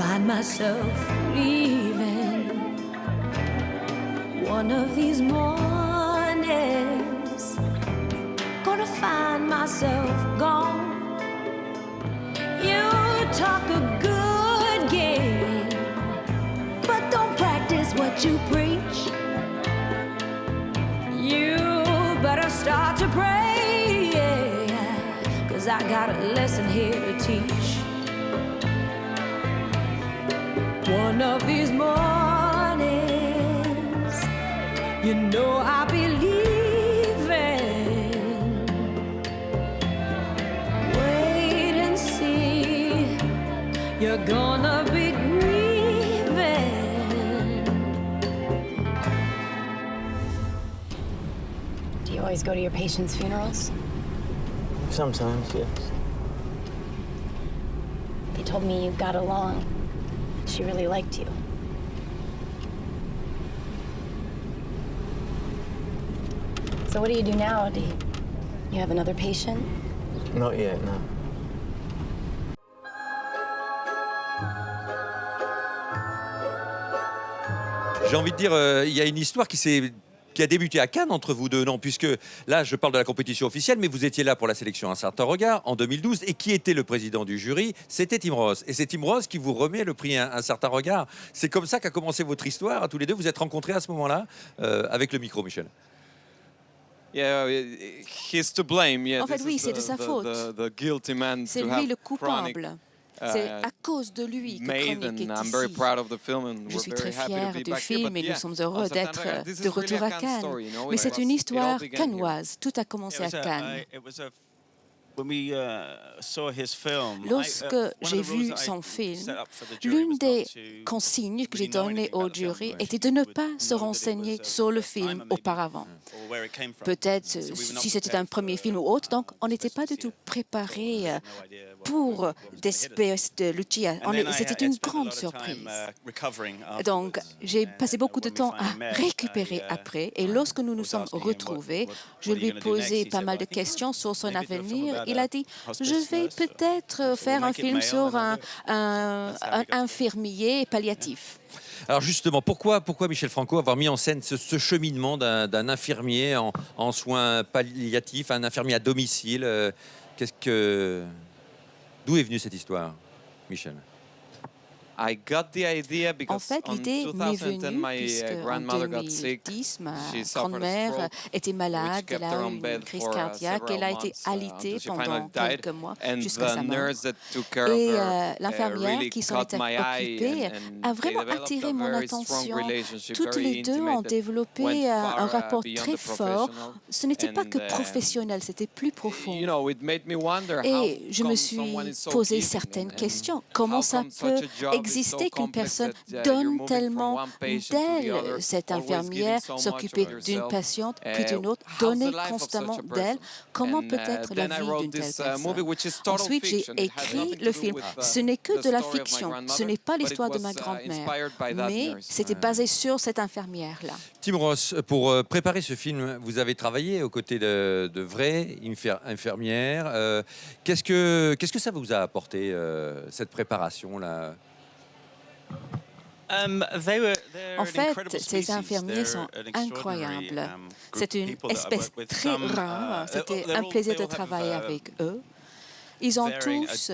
find myself leaving one of these mornings. Gonna find myself gone. You talk a good game, but don't practice what you preach. You better start to pray, yeah, 'cause I got a lesson here to teach. One of these mornings, you know I'll be leaving. Wait and see, you're gonna be grieving. Do you always go to your patients' funerals? Sometimes, yes. They told me you got along. She really liked you. So what do you do now? You have another patient? Not yet, no. J'ai envie de dire, il y a une histoire qui a débuté à Cannes entre vous deux, non? Puisque là, je parle de la compétition officielle, mais vous étiez là pour la sélection Un certain regard en 2012. Et qui était le président du jury? C'était Tim Roth. Et c'est Tim Roth qui vous remet le prix Un certain regard. C'est comme ça qu'a commencé votre histoire, à tous les deux. Vous êtes rencontrés à ce moment-là, avec le micro, Michel. He's to blame. En fait, oui, c'est de sa faute. C'est lui le coupable. C'est à cause de lui que Chronique est ici. Je suis très fière du film et nous sommes heureux d'être de retour à Cannes. Mais c'est une histoire cannoise. Tout a commencé à Cannes. Lorsque j'ai vu son film, l'une des consignes que j'ai données au jury était de ne pas se renseigner sur le film auparavant. Peut-être si c'était un premier film ou autre, donc on n'était pas du tout préparé pour D'Espèce de Lucia. C'était une grande surprise. Donc j'ai passé beaucoup de temps à récupérer après, et lorsque nous nous sommes retrouvés, je lui ai posé pas mal de questions sur son avenir. Il a dit, je vais peut-être faire un film sur un infirmier palliatif. Alors justement, pourquoi Michel Franco avoir mis en scène ce cheminement d'un infirmier en soins palliatifs, un infirmier à domicile? D'où est venue cette histoire, Michel? En fait, l'idée m'est venue puisque en 2010, ma grand-mère était malade, elle a eu une crise cardiaque, elle a été alitée pendant quelques mois jusqu'à sa mort. Et l'infirmière qui s'en était occupée a vraiment attiré mon attention. Toutes les deux ont développé un rapport très fort. Ce n'était pas que professionnel, c'était plus profond. Et je me suis posé certaines questions. Comment ça peut exister qu'une personne donne tellement d'elle, cette infirmière, s'occuper d'une patiente, puis d'une autre, donner constamment d'elle? Comment peut être la vie d'une telle personne? Ensuite, j'ai écrit le film. Ce n'est que de la fiction, ce n'est pas l'histoire de ma grand-mère, mais c'était basé sur cette infirmière-là. Tim Roth, pour préparer ce film, vous avez travaillé aux côtés de vraies infirmières. Qu'est-ce que ça vous a apporté, cette préparation-là? En fait, ces infirmiers sont incroyables. C'est une espèce très rare. C'était un plaisir de travailler avec eux. Ils ont tous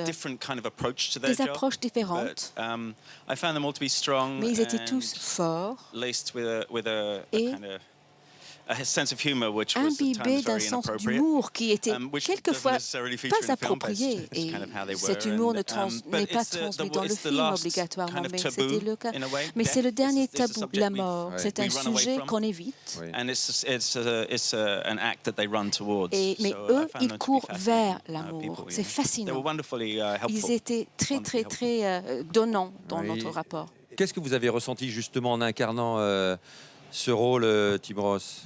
des approches différentes, mais ils étaient tous forts et imbibés d'un sens d'humour qui était quelquefois pas approprié. Et cet humour n'est pas transmis dans le film obligatoirement, mais c'était le cas. Mais c'est le dernier tabou, la mort. C'est un sujet qu'on évite. Mais eux, ils courent vers l'amour. C'est fascinant. Ils étaient très, très, très donnants dans notre rapport. Qu'est-ce que vous avez ressenti justement en incarnant ce rôle, Tim Roth?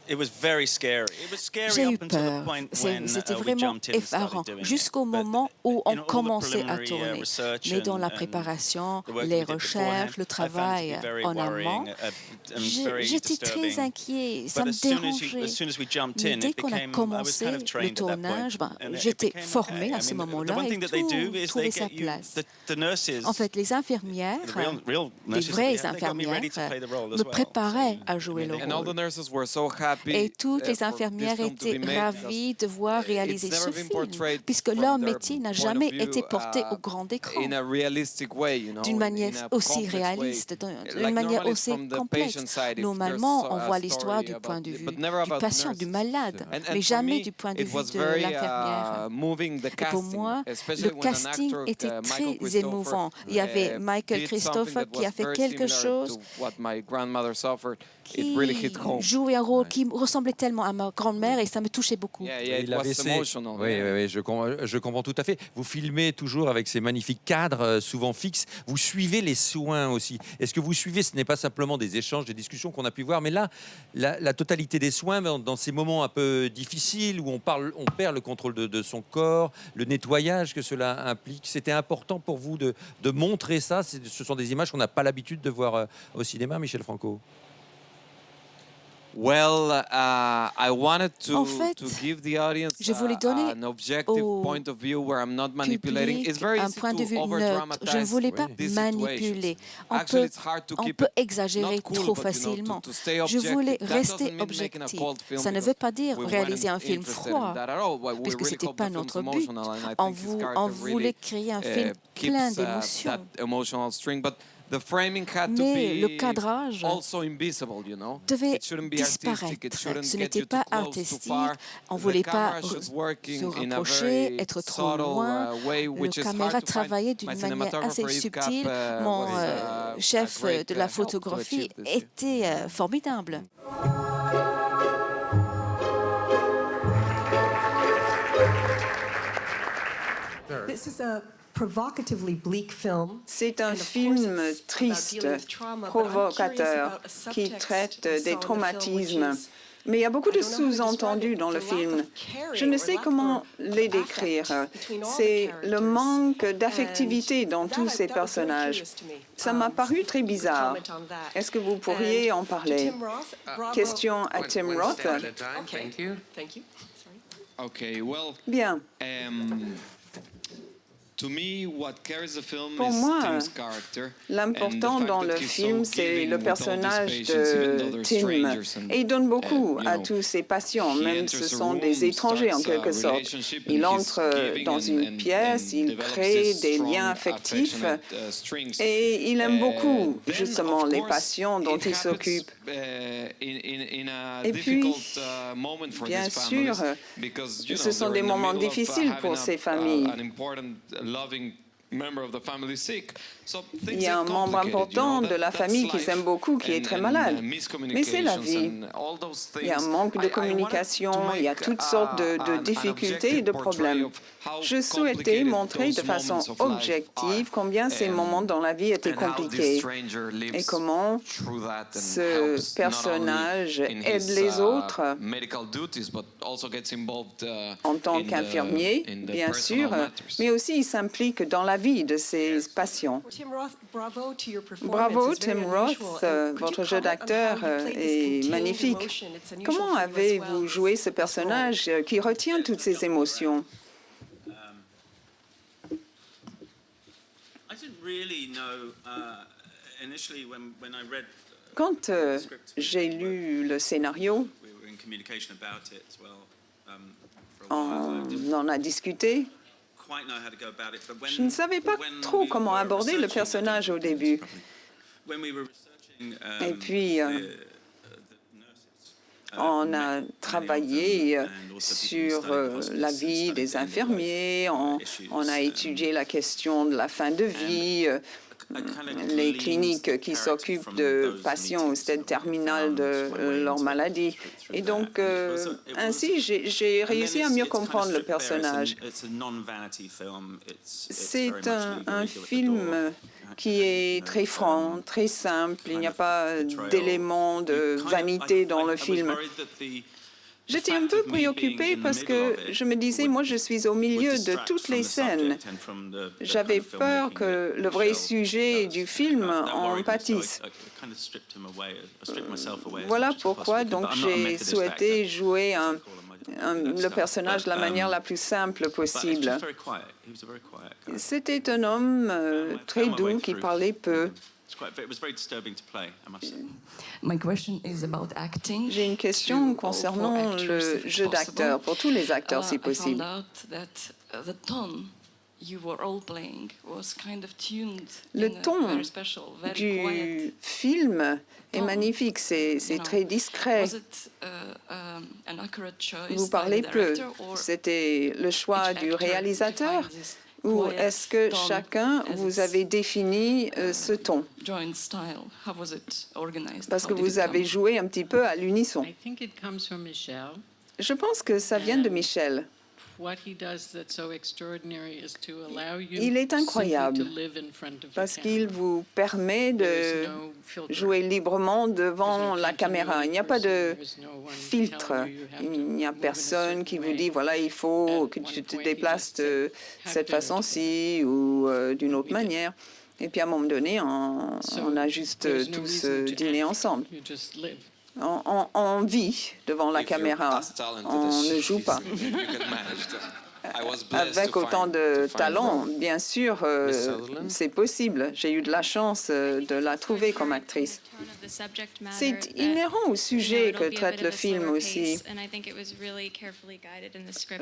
J'ai eu peur. C'était vraiment effarant jusqu'au moment où on commençait à tourner. Mais dans la préparation, les recherches, le travail en amont, j'étais très inquiet. Ça me dérangeait. Mais dès qu'on a commencé le tournage, j'étais formée à ce moment-là et tout trouvait sa place. En fait, les infirmières, les vraies infirmières, me préparaient à jouer le rôle. Et toutes les infirmières étaient ravies de voir réaliser ce film, puisque leur métier n'a jamais été porté au grand écran, d'une manière aussi réaliste, d'une manière aussi complexe. Normalement, on voit l'histoire du point de vue du patient, du malade, mais jamais du point de vue de l'infirmière. Et pour moi, le casting était très émouvant. Il y avait Michael Christopher qui a fait quelque chose qui jouait un rôle qui ressemblait tellement à ma grand-mère et ça me touchait beaucoup. Oui, je comprends tout à fait. Vous filmez toujours avec ces magnifiques cadres, souvent fixes. Vous suivez les soins aussi. Est-ce que vous suivez, ce n'est pas simplement des échanges, des discussions qu'on a pu voir, mais là, la totalité des soins, dans ces moments un peu difficiles où on perd le contrôle de son corps, le nettoyage que cela implique, c'était important pour vous de montrer ça. Ce sont des images qu'on n'a pas l'habitude de voir au cinéma, Michel Franco. En fait, je voulais donner au public un point de vue neutre. Je ne voulais pas manipuler. On peut exagérer trop facilement. Je voulais rester objectif. Ça ne veut pas dire réaliser un film froid, puisque ce n'était pas notre but. On voulait créer un film plein d'émotions. Mais le cadrage devait disparaître. Ce n'était pas artistique. On ne voulait pas se rapprocher, être trop loin. Le caméra travaillait d'une manière assez subtile. Mon chef de la photographie était formidable. C'est un film triste, provocateur, qui traite des traumatismes. Mais il y a beaucoup de sous-entendus dans le film. Je ne sais comment les décrire. C'est le manque d'affectivité dans tous ces personnages. Ça m'a paru très bizarre. Est-ce que vous pourriez en parler? Question à Tim Roth. Bien. Pour moi, l'important dans le film, c'est le personnage de Tim. Et il donne beaucoup à tous ses patients, même ce sont des étrangers en quelque sorte. Il entre dans une pièce, il crée des liens affectifs et il aime beaucoup justement les patients dont il s'occupe. Et puis, bien sûr, ce sont des moments difficiles pour ces familles. Il y a un membre important de la famille qu'ils aiment beaucoup qui est très malade. Mais c'est la vie. Il y a un manque de communication, il y a toutes sortes de difficultés et de problèmes. Je souhaitais montrer de façon objective combien ces moments dans la vie étaient compliqués et comment ce personnage aide les autres en tant qu'infirmier, bien sûr, mais aussi il s'implique dans la vie de ses patients. Bravo, Tim Roth, votre jeu d'acteur est magnifique. Comment avez-vous joué ce personnage qui retient toutes ces émotions? Quand j'ai lu le scénario, on en a discuté. Je ne savais pas trop comment aborder le personnage au début. Et puis, on a travaillé sur la vie des infirmiers, on a étudié la question de la fin de vie, les cliniques qui s'occupent de patients au stade terminal de leur maladie. Et donc, ainsi, j'ai réussi à mieux comprendre le personnage. C'est un film qui est très franc, très simple. Il n'y a pas d'éléments de vanité dans le film. J'étais un peu préoccupée parce que je me disais, moi, je suis au milieu de toutes les scènes. J'avais peur que le vrai sujet du film en pâtisse. Voilà pourquoi donc j'ai souhaité jouer le personnage de la manière la plus simple possible. C'était un homme très doux qui parlait peu. J'ai une question concernant le jeu d'acteur, pour tous les acteurs si possible. Le ton du film est magnifique, c'est très discret. Vous parlez peu. C'était le choix du réalisateur ou est-ce que chacun vous avez défini ce ton? Parce que vous avez joué un petit peu à l'unisson. Je pense que ça vient de Michel. Il est incroyable parce qu'il vous permet de jouer librement devant la caméra. Il n'y a pas de filtre. Il n'y a personne qui vous dit, voilà, il faut que tu te déplaces de cette façon-ci ou d'une autre manière. Et puis à un moment donné, on a juste tous dîné ensemble. On vit devant la caméra, on ne joue pas. Avec autant de talent, bien sûr, c'est possible. J'ai eu de la chance de la trouver comme actrice. C'est inhérent au sujet que traite le film aussi.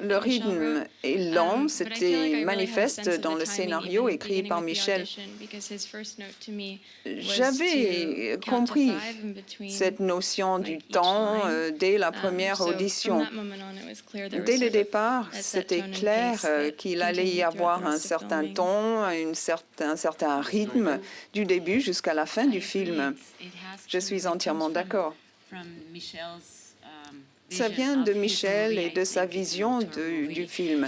Le rythme est lent, c'était manifeste dans le scénario écrit par Michel. J'avais compris cette notion du temps dès la première audition. Dès le départ, c'était clair qu'il allait y avoir un certain ton, un certain rythme du début jusqu'à la fin du film. Je suis entièrement d'accord. Ça vient de Michel et de sa vision du film.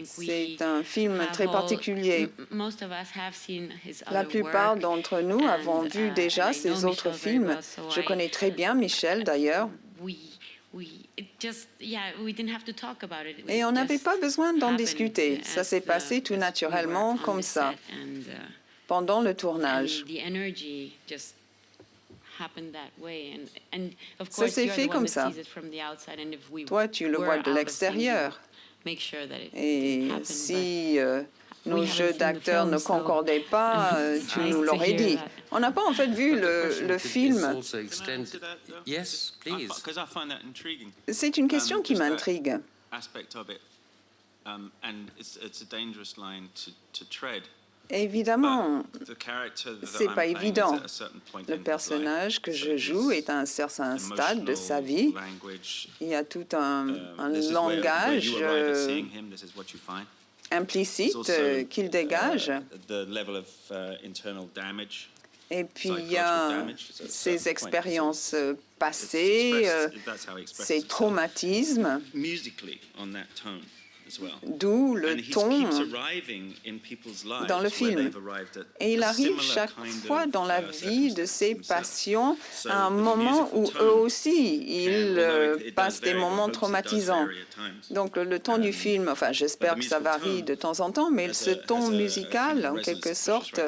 C'est un film très particulier. La plupart d'entre nous avons vu déjà ces autres films. Je connais très bien Michel, d'ailleurs. Et on n'avait pas besoin d'en discuter. Ça s'est passé tout naturellement comme ça, pendant le tournage. Ça s'est fait comme ça. Toi, tu le vois de l'extérieur. Et si nos jeux d'acteurs ne concordaient pas, tu nous l'aurais dit. On n'a pas en fait vu le film. C'est une question qui m'intrigue. Évidemment, c'est pas évident. Le personnage que je joue est à un certain stade de sa vie. Il y a tout un langage implicite qu'il dégage. Et puis il y a ses expériences passées, ses traumatismes, d'où le ton dans le film. Et il arrive chaque fois dans la vie de ses patients à un moment où eux aussi, ils passent des moments traumatisants. Donc le ton du film, enfin j'espère que ça varie de temps en temps, mais ce ton musical, en quelque sorte,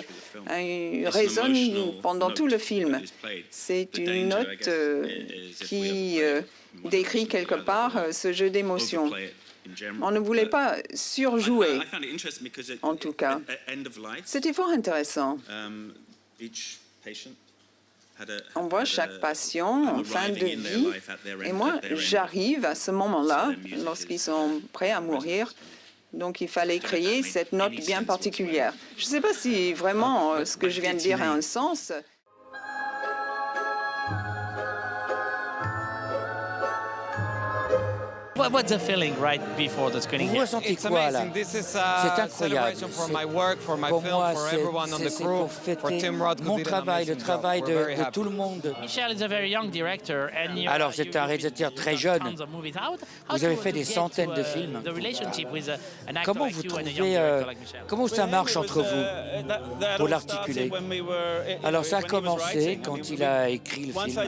résonne pendant tout le film. C'est une note qui décrit quelque part ce jeu d'émotions. On ne voulait pas surjouer, en tout cas. C'était fort intéressant. On voit chaque patient en fin de vie, et moi, j'arrive à ce moment-là, lorsqu'ils sont prêts à mourir. Donc, il fallait créer cette note bien particulière. Je ne sais pas si vraiment ce que je viens de dire a un sens. What's the feeling right before the screening Vous here? ressentez quoi là? C'est incroyable. Pour moi, c'est pour fêter mon travail, le travail de tout le monde. Michel is a very young director, and Alors, c'est un réalisateur très jeune. Vous avez fait des centaines de films. Comment vous trouvez, comment ça marche entre vous pour l'articuler? Alors, ça a commencé quand il a écrit le film.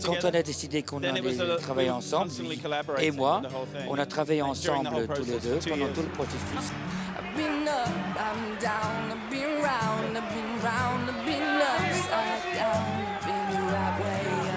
Quand on a décidé qu'on allait travailler ensemble, lui et moi, on a travaillé ensemble tous les deux pendant tout le processus. I've been up, I've been down, I've been round, I've been round, I've been upside down, I've been the right way